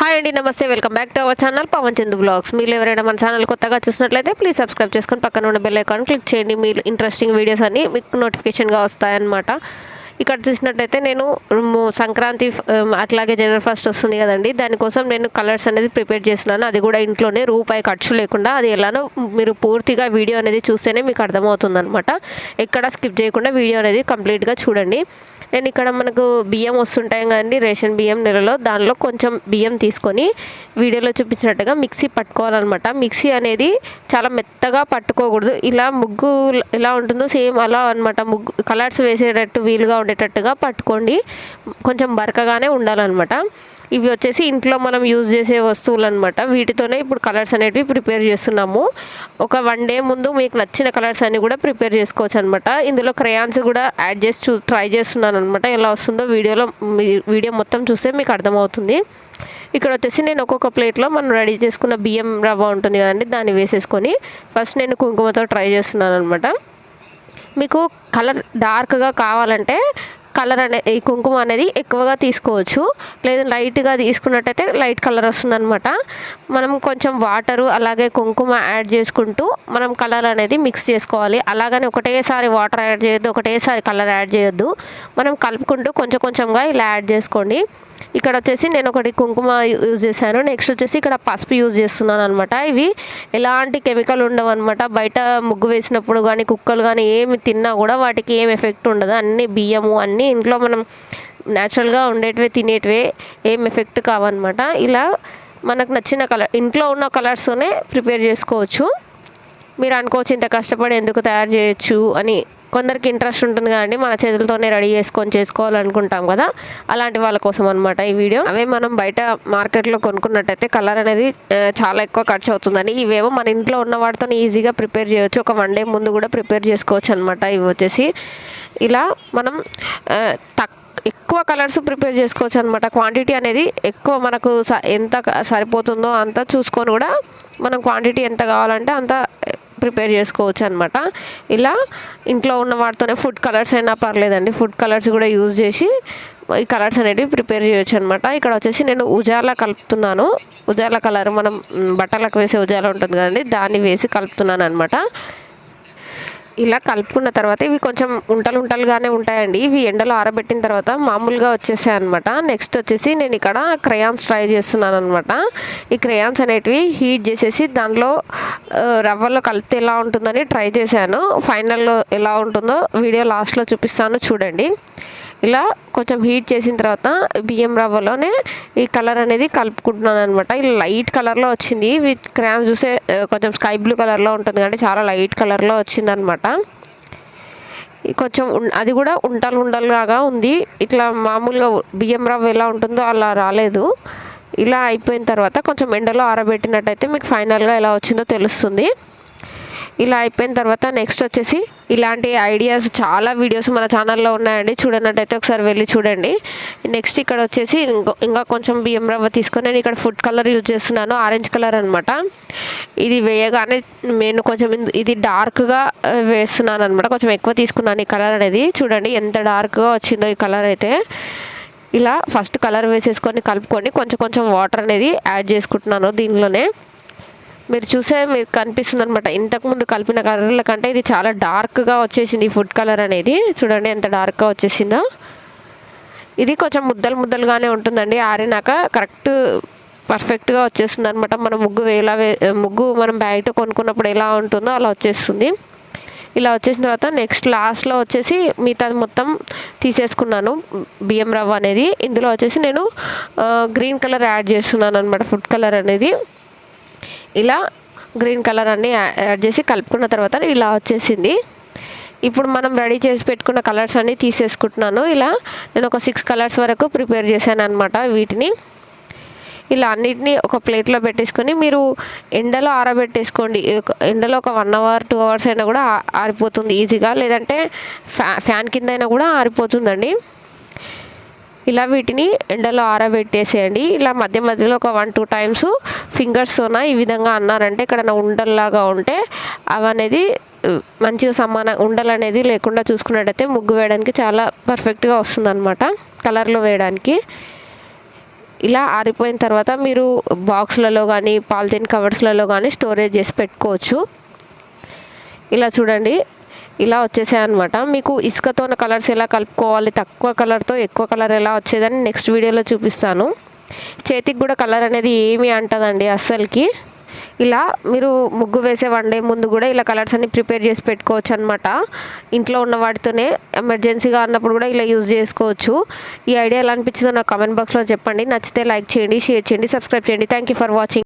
Hi అండి, నమస్తే. Welcome back to our channel Pavan Chandu blogs. మీరు ఎవరైనా మన ఛానల్ కొత్తగా చూసినట్లయితే ప్లీజ్ సబ్స్క్రైబ్ చేసుకొని పక్కన ఉన్న బెల్ ఐకాన్ క్లిక్ చేయండి. మీరు ఇంట్రెస్టింగ్ వీడియోస్ అన్నీ మీకు నోటిఫికేషన్గా వస్తాయన్నమాట. ఇక్కడ చూసినట్లయితే నేను సంక్రాంతి అట్లాగే జనవరి 1 వస్తుంది కదండి, దానికోసం నేను కలర్స్ అనేది ప్రిపేర్ చేస్తున్నాను. అది కూడా ఇంట్లోనే, రూపాయి ఖర్చు లేకుండా. అది ఎలానో మీరు పూర్తిగా వీడియో అనేది చూస్తేనే మీకు అర్థమవుతుంది అనమాట. ఎక్కడ స్కిప్ చేయకుండా వీడియో అనేది కంప్లీట్గా చూడండి. నేను ఇక్కడ మనకు బియ్యం వస్తుంటాయి కదండి, రేషన్ బియ్యం నెలలో, దానిలో కొంచెం బియ్యం తీసుకొని వీడియోలో చూపించినట్టుగా మిక్సీ పట్టుకోవాలన్నమాట. మిక్సీ అనేది చాలా మెత్తగా పట్టుకోకూడదు. ఇలా ముగ్గు ఎలా ఉంటుందో సేమ్ అలా అనమాట. ముగ్గు కలర్స్ వేసేటట్టు వీలుగా ఉండేటట్టుగా పట్టుకోండి. కొంచెం బరకగానే ఉండాలన్నమాట. ఇవి వచ్చేసి ఇంట్లో మనం యూజ్ చేసే వస్తువులు అనమాట. వీటితోనే ఇప్పుడు కలర్స్ అనేటివి ప్రిపేర్ చేస్తున్నాము. ఒక 1 డే ముందు మీకు నచ్చిన కలర్స్ అన్నీ కూడా ప్రిపేర్ చేసుకోవచ్చు అనమాట. ఇందులో క్రయాన్స్ కూడా యాడ్ చేసి ట్రై చేస్తున్నాను అనమాట. ఎలా వస్తుందో వీడియో మొత్తం చూస్తే మీకు అర్థమవుతుంది. ఇక్కడ వచ్చేసి నేను ఒక్కొక్క ప్లేట్లో మనం రెడీ చేసుకున్న బియ్యం రవ్వ ఉంటుంది కదండి, దాన్ని వేసేసుకొని ఫస్ట్ నేను కుంకుమతో ట్రై చేస్తున్నాను అనమాట. మీకు కలర్ డార్క్గా కావాలంటే కలర్ ఈ కుంకుమ అనేది ఎక్కువగా తీసుకోవచ్చు. లేదా లైట్గా తీసుకున్నట్టయితే లైట్ కలర్ వస్తుందన్నమాట. మనం కొంచెం వాటరు అలాగే కుంకుమ యాడ్ చేసుకుంటూ మనం కలర్ అనేది మిక్స్ చేసుకోవాలి. అలాగని ఒకటేసారి వాటర్ యాడ్ చేయొద్దు, ఒకటేసారి కలర్ యాడ్ చేయొద్దు. మనం కలుపుకుంటూ కొంచెం కొంచెంగా ఇలా యాడ్ చేసుకోండి. ఇక్కడ వచ్చేసి నేను ఒకటి కుంకుమ యూజ్ చేశాను. నెక్స్ట్ వచ్చేసి ఇక్కడ పసుపు యూజ్ చేస్తున్నాను అనమాట. ఇవి ఎలాంటి కెమికల్ ఉండవు అనమాట. బయట ముగ్గు వేసినప్పుడు కానీ కుక్కలు కానీ ఏమి తిన్నా కూడా వాటికి ఏం ఎఫెక్ట్ ఉండదు. అన్ని బియ్యము అన్నీ ఇంట్లో మనం న్యాచురల్గా ఉండేటివే, తినేటివే, ఏం ఎఫెక్ట్ కావన్నమాట. ఇలా మనకు నచ్చిన కలర్ ఇంట్లో ఉన్న కలర్స్తోనే ప్రిపేర్ చేసుకోవచ్చు. మీరు అనుకోవచ్చు ఇంత కష్టపడి ఎందుకు తయారు చేయొచ్చు అని. కొందరికి ఇంట్రెస్ట్ ఉంటుంది కదండి, మన చేతులతోనే రెడీ చేసుకోవాలనుకుంటాం కదా, అలాంటి వాళ్ళ కోసం అనమాట ఈ వీడియో. అవే మనం బయట మార్కెట్లో కొనుక్కున్నట్టయితే కలర్ అనేది చాలా ఎక్కువ ఖర్చు అవుతుందని, ఇవేమో మన ఇంట్లో ఉన్న వాటితో ఈజీగా ప్రిపేర్ చేయొచ్చు. ఒక 1 డే ముందు కూడా ప్రిపేర్ చేసుకోవచ్చు అనమాట. ఇవి వచ్చేసి ఇలా మనం ఎక్కువ కలర్స్ ప్రిపేర్ చేసుకోవచ్చు అనమాట. క్వాంటిటీ అనేది ఎక్కువ మనకు ఎంత సరిపోతుందో అంత చూసుకొని కూడా మనం క్వాంటిటీ ఎంత కావాలంటే అంత ప్రిపేర్ చేసుకోవచ్చు అనమాట. ఇలా ఇంట్లో ఉన్న వాటితోనే ఫుడ్ కలర్స్ అయినా పర్లేదండి, ఫుడ్ కలర్స్ కూడా యూజ్ చేసి ఈ కలర్స్ అనేవి ప్రిపేర్ చేయొచ్చు అనమాట. ఇక్కడ వచ్చేసి నేను ఉజాలా కలుపుతున్నాను. ఉజాలా కలర్ మనం బట్టలకు వేసే ఉజాలా ఉంటుంది కదండి, దాన్ని వేసి కలుపుతున్నాను అనమాట. ఇలా కలుపుకున్న తర్వాత ఇవి కొంచెం ఉంటలుగానే ఉంటాయండి. ఇవి ఎండలో ఆరబెట్టిన తర్వాత మామూలుగా వచ్చేసాయి అనమాట. నెక్స్ట్ వచ్చేసి నేను ఇక్కడ క్రయాన్స్ ట్రై చేస్తున్నాను అనమాట. ఈ క్రయాన్స్ అనేటివి హీట్ చేసేసి దానిలో రవ్వలో కలిపితే ఎలా ఉంటుందని ట్రై చేశాను. ఫైనల్లో ఎలా ఉంటుందో వీడియో లాస్ట్లో చూపిస్తాను, చూడండి. ఇలా కొంచెం హీట్ చేసిన తర్వాత బియ్యం రవ్వలోనే ఈ కలర్ అనేది కలుపుకుంటున్నాను అనమాట. ఇలా లైట్ కలర్లో వచ్చింది. విత్ క్రయాన్స్ చూసే కొంచెం స్కై బ్లూ కలర్లో ఉంటుంది కానీ చాలా లైట్ కలర్లో వచ్చిందనమాట. కొంచెం అది కూడా ఉండలుగా ఉంది. ఇట్లా మామూలుగా బియ్యం రవ్వ ఎలా ఉంటుందో అలా రాలేదు. ఇలా అయిపోయిన తర్వాత కొంచెం ఎండలో ఆరబెట్టినట్టయితే మీకు ఫైనల్గా ఎలా వచ్చిందో తెలుస్తుంది. ఇలా అయిపోయిన తర్వాత నెక్స్ట్ వచ్చేసి ఇలాంటి ఐడియాస్ చాలా వీడియోస్ మన ఛానల్లో ఉన్నాయండి, చూడనట్టయితే ఒకసారి వెళ్ళి చూడండి. నెక్స్ట్ ఇక్కడ వచ్చేసి ఇంకా కొంచెం బియ్యం రవ్వ తీసుకొని నేను ఇక్కడ ఫుడ్ కలర్ యూజ్ చేస్తున్నాను, ఆరెంజ్ కలర్ అనమాట. ఇది వేయగానే నేను కొంచెం ఇది డార్క్గా వేస్తున్నాను అనమాట. కొంచెం ఎక్కువ తీసుకున్నాను ఈ కలర్ అనేది. చూడండి ఎంత డార్క్గా వచ్చిందో ఈ కలర్ అయితే. ఇలా ఫస్ట్ కలర్ వేసేసుకొని కలుపుకొని కొంచెం వాటర్ అనేది యాడ్ చేసుకుంటున్నాను దీనిలోనే. మీకు కనిపిస్తుంది అనమాట. ఇంతకుముందు కలిపిన కలర్ల కంటే ఇది చాలా డార్క్గా వచ్చేసింది ఈ ఫుడ్ కలర్ అనేది. చూడండి ఎంత డార్క్గా వచ్చేసిందో. ఇది కొంచెం ముద్దలుగానే ఉంటుందండి. ఆరినాక కరెక్ట్ పర్ఫెక్ట్గా వచ్చేస్తుంది అనమాట. మన ముగ్గు మనం బయట కొనుక్కున్నప్పుడు ఎలా ఉంటుందో అలా వచ్చేస్తుంది. ఇలా వచ్చేసిన తర్వాత నెక్స్ట్ లాస్ట్లో వచ్చేసి మిగతాది మొత్తం తీసేసుకున్నాను బియ్యం రవ్వ అనేది. ఇందులో వచ్చేసి నేను గ్రీన్ కలర్ యాడ్ చేస్తున్నాను అనమాట, ఫుడ్ కలర్ అనేది. ఇలా గ్రీన్ కలర్ అన్నీ యాడ్ చేసి కలుపుకున్న తర్వాత ఇలా వచ్చేసింది. ఇప్పుడు మనం రెడీ చేసి పెట్టుకున్న కలర్స్ అన్నీ తీసేసుకుంటున్నాను. ఇలా నేను ఒక 6 కలర్స్ వరకు ప్రిపేర్ చేశాను అనమాట. వీటిని ఇలా అన్నిటినీ ఒక ప్లేట్లో పెట్టేసుకొని మీరు ఎండలో ఆరబెట్టేసుకోండి. ఎండలో ఒక 1 అవర్ 2 అవర్స్ అయినా కూడా ఆరిపోతుంది ఈజీగా, లేదంటే ఫ్యాన్ కింద అయినా కూడా ఆరిపోతుందండి. ఇలా వీటిని ఎండలో ఆరబెట్టేసేయండి. ఇలా మధ్యలో ఒక 1-2 టైమ్స్ ఫింగర్స్తోన ఈ విధంగా అన్నారంటే ఎక్కడైనా ఉండల్లాగా ఉంటే అవనేది మంచిగా ఉండలు అనేది లేకుండా చూసుకున్నట్టయితే ముగ్గు వేయడానికి చాలా పర్ఫెక్ట్గా వస్తుందన్నమాట, కలర్లో వేయడానికి. ఇలా ఆరిపోయిన తర్వాత మీరు బాక్స్లలో కానీ పాలిథిన్ కవర్స్లలో కానీ స్టోరేజ్ చేసి పెట్టుకోవచ్చు. ఇలా చూడండి, ఇలా వచ్చేసాయి అనమాట. మీకు ఇసుకతో కలర్స్ ఎలా కలుపుకోవాలి, తక్కువ కలర్తో ఎక్కువ కలర్ ఎలా వచ్చేదని నెక్స్ట్ వీడియోలో చూపిస్తాను. చేతికి కూడా కలర్ అనేది ఏమీ అంటదండి అస్సలకి. ఇలా మీరు ముగ్గు వేసే 1 డే ముందు కూడా ఇలా కలర్స్ అన్ని ప్రిపేర్ చేసి పెట్టుకోవచ్చు అనమాట. ఇంట్లో ఉన్న వాటితోనే ఎమర్జెన్సీగా అన్నప్పుడు కూడా ఇలా యూజ్ చేసుకోవచ్చు. ఈ ఐడియా ఎలా అనిపించిందో నాకు కామెంట్ బాక్స్లో చెప్పండి. నచ్చితే లైక్ చేయండి, షేర్ చేయండి, సబ్స్క్రైబ్ చేయండి. Thank you for watching.